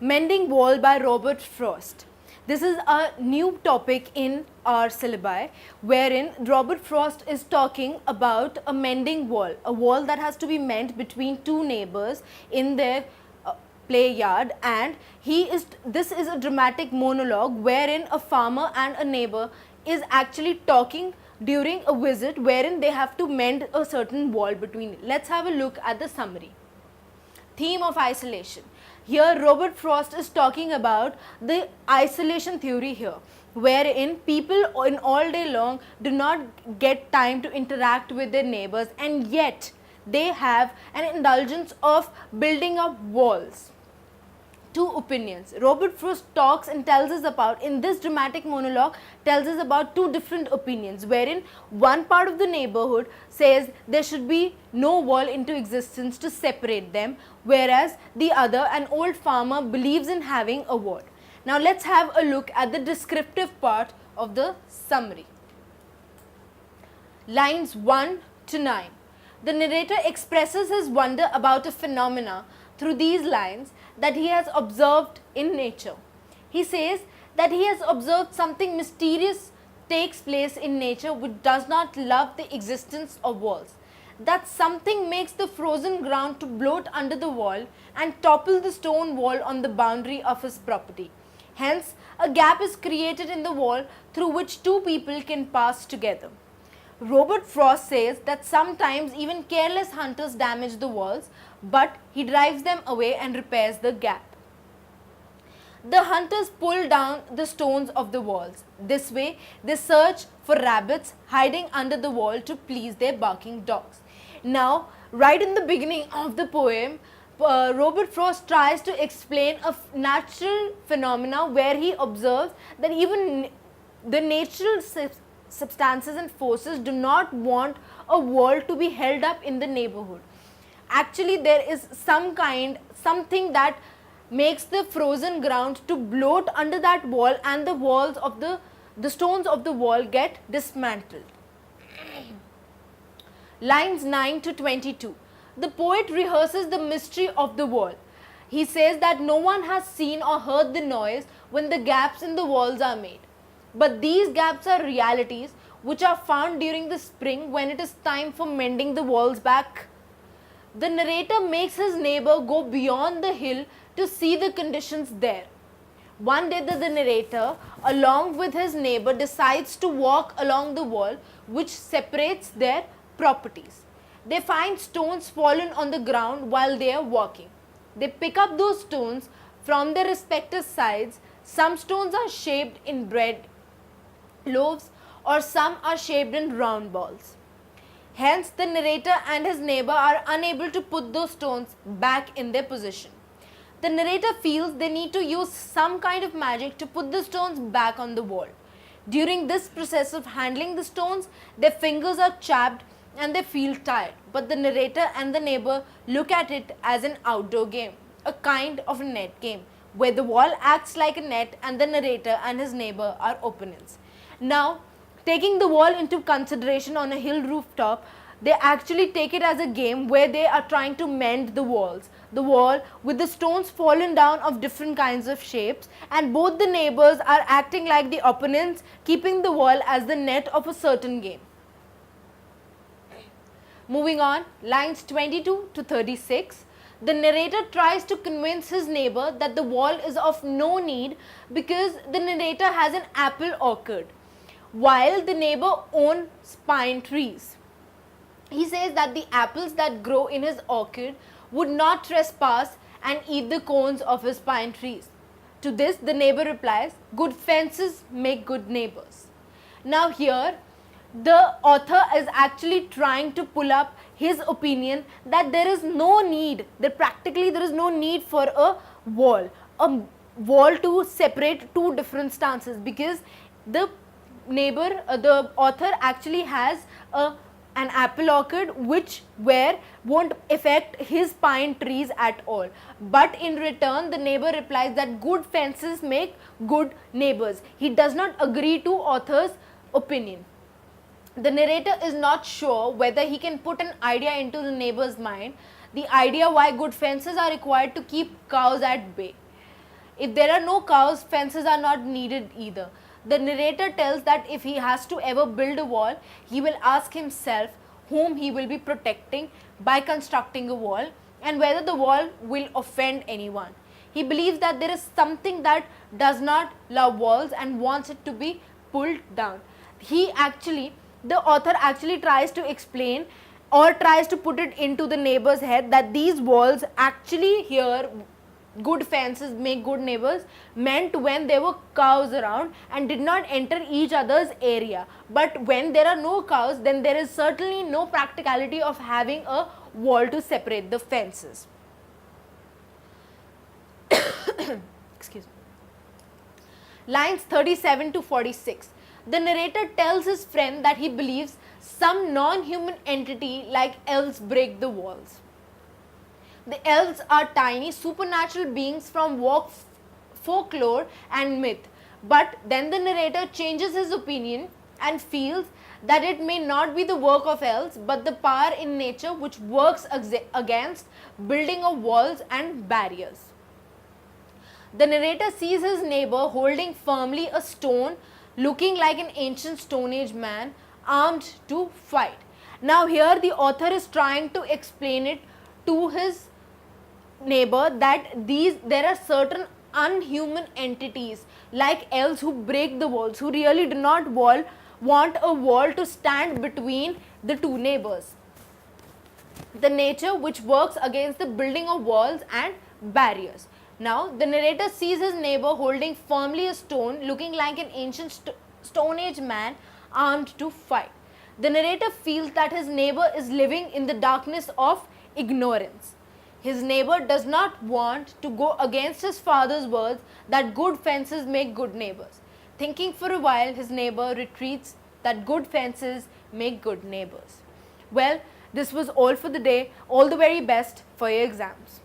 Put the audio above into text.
Mending Wall by Robert Frost. This is a new topic in our syllabi wherein Robert Frost is talking about a mending wall, a wall that has to be mended between two neighbors in their play yard, and this is a dramatic monologue wherein a farmer and a neighbor is actually talking during a visit wherein they have to mend a certain wall between. Let's have a look at the summary. Theme of isolation. Here Robert Frost is talking about the isolation theory here, wherein people in all day long do not get time to interact with their neighbors, and yet they have an indulgence of building up walls. Two opinions. Robert Frost talks and tells us about, in this dramatic monologue, tells us about two different opinions, wherein one part of the neighborhood says there should be no wall into existence to separate them, whereas the other, an old farmer, believes in having a wall. Now let's have a look at the descriptive part of the summary. Lines 1 to 9. The narrator expresses his wonder about a phenomena through these lines that he has observed in nature. He says that he has observed something mysterious takes place in nature which does not love the existence of walls. That something makes the frozen ground to bloat under the wall and topple the stone wall on the boundary of his property. Hence, a gap is created in the wall through which two people can pass together. Robert Frost says that sometimes even careless hunters damage the walls, but he drives them away and repairs the gap. The hunters pull down the stones of the walls. This way, they search for rabbits hiding under the wall to please their barking dogs. Now, right in the beginning of the poem, Robert Frost tries to explain a natural phenomena where he observes that even the natural substances and forces do not want a wall to be held up in the neighborhood. Actually, there is something that makes the frozen ground to bloat under that wall, and the walls of the stones of the wall get dismantled. Lines 9 to 22. The poet rehearses the mystery of the wall. He says that no one has seen or heard the noise when the gaps in the walls are made. But these gaps are realities which are found during the spring when it is time for mending the walls back. The narrator makes his neighbor go beyond the hill to see the conditions there. One day the narrator, along with his neighbor, decides to walk along the wall which separates their properties. They find stones fallen on the ground while they are walking. They pick up those stones from their respective sides. Some stones are shaped in bread loaves, or some are shaped in round balls. Hence, the narrator and his neighbor are unable to put those stones back in their position. The narrator feels they need to use some kind of magic to put the stones back on the wall. During this process of handling the stones, their fingers are chapped and they feel tired. But the narrator and the neighbor look at it as an outdoor game, a kind of a net game, where the wall acts like a net and the narrator and his neighbor are opponents. Now, taking the wall into consideration on a hill rooftop, they actually take it as a game where they are trying to mend the wall with the stones fallen down of different kinds of shapes, and both the neighbors are acting like the opponents, keeping the wall as the net of a certain game. Moving on, lines 22 to 36. The narrator tries to convince his neighbor that the wall is of no need because the narrator has an apple orchard, while the neighbor owns pine trees. He says that the apples that grow in his orchard would not trespass and eat the cones of his pine trees. To this, the neighbor replies, "Good fences make good neighbors." Now here, the author is actually trying to pull up his opinion that there is no need, that practically there is no need for a wall to separate two different stances, because the author actually has an apple orchard where won't affect his pine trees at all. But in return, the neighbor replies that good fences make good neighbors. He does not agree to author's opinion. The narrator is not sure whether he can put an idea into the neighbor's mind, the idea why good fences are required to keep cows at bay. If there are no cows, fences are not needed either. The narrator tells that if he has to ever build a wall, he will ask himself whom he will be protecting by constructing a wall and whether the wall will offend anyone. He believes that there is something that does not love walls and wants it to be pulled down. The author actually tries to explain or tries to put it into the neighbor's head that these walls actually here, good fences make good neighbors, meant when there were cows around and did not enter each other's area. But when there are no cows, then there is certainly no practicality of having a wall to separate the fences. Excuse me. Lines 37 to 46. The narrator tells his friend that he believes some non-human entity like elves break the walls. The elves are tiny supernatural beings from folklore and myth. But then the narrator changes his opinion and feels that it may not be the work of elves but the power in nature which works against building of walls and barriers. The narrator sees his neighbor holding firmly a stone, looking like an ancient Stone Age man armed to fight. Now here the author is trying to explain it to his neighbor that there are certain unhuman entities like elves who break the walls, who really do not want a wall to stand between the two neighbors. The nature which works against the building of walls and barriers. Now the narrator sees his neighbor holding firmly a stone, looking like an ancient Stone Age man armed to fight. The narrator feels that his neighbor is living in the darkness of ignorance. His neighbor does not want to go against his father's words that good fences make good neighbors. Thinking for a while, his neighbor retreats that good fences make good neighbors. Well, this was all for the day. All the very best for your exams.